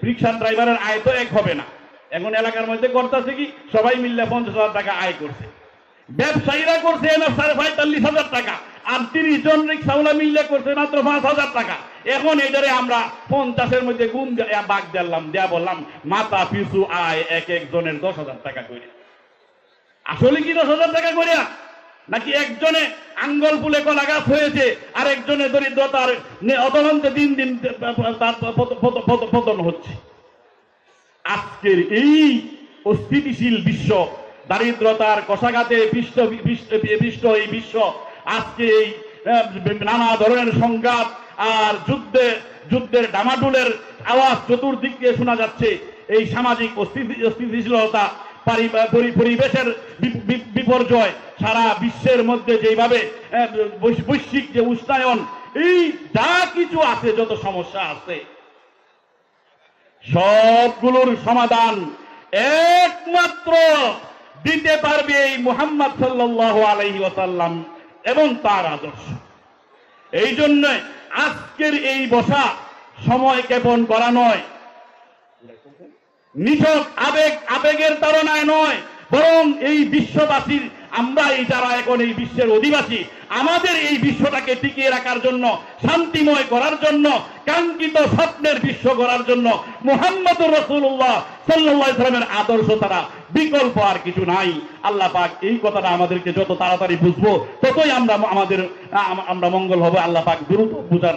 রিক্সার ড্রাইভারের আয় তো এক হবে না। এখন এলাকার মধ্যে করতেছে কি, সবাই মিললে 50,000 টাকা আয় করছে, ব্যবসায়ীরা করছে 45,000 টাকা, আর 30 জন রিক্সাওয়ালা মিললে করছে মাত্র 5,000 টাকা। এখন এটারে আমরা 50-এর মধ্যে গুণ বাগ দিলাম, দেয়া বললাম মাথা পিছু আয় এক একজনের 10,000 টাকা করে। আসলে কি 10,000 টাকা করে, নাকি একজনে আঙ্গল ফুলে কলা গাছ হয়েছে আর একজনে দরিদ্রতার অতলন্তে দিন দিন পতন হচ্ছে? আজকের এই অস্থিতিশীল বিশ্ব, দারিদ্রতার কষাঘাতে বিষ্ট এই বিশ্ব, আজকে এই নানা ধরনের সংঘাত আর যুদ্ধের ডামাডোলের আওয়াজ চতুর্দিক দিয়ে শোনা যাচ্ছে। এই সামাজিক অস্থিতিশীলতা, পরিবেশের বিপর্যয়, সারা বিশ্বের মধ্যে যেভাবে বৈশ্বিক যে উষ্ণায়ন, এই যা কিছু আছে, যত সমস্যা আছে, সবগুলোর সমাধান একমাত্র দিতে পারবে এই মুহাম্মদ সাল্লাল্লাহু আলাইহি ওয়াসাল্লাম এবং তার আদর্শ। এই জন্য আজকের এই বসা সময় ক্ষেপণ করা নয়, নিছক আবেগের তাড়নায় নয়, বরং এই বিশ্ববাসীর, আমরা এই যারা এখন এই বিশ্বের অধিবাসী, আমাদের এই বিশ্বটাকে টিকিয়ে রাখার জন্য, শান্তিময় করার জন্য, কাঙ্ক্ষিত স্বপ্নের বিশ্ব গড়ার জন্য মুহাম্মদুর রাসূলুল্লাহ সাল্লাল্লাহু আলাইহি ওয়াসাল্লামের আদর্শ ছাড়া বিকল্প আর কিছু নাই। আল্লাহ পাক এই কথাটা আমাদেরকে যত তাড়াতাড়ি বুঝবো, ততই আমরা মঙ্গল হবে। আল্লাহ পাক দ্রুত বুঝার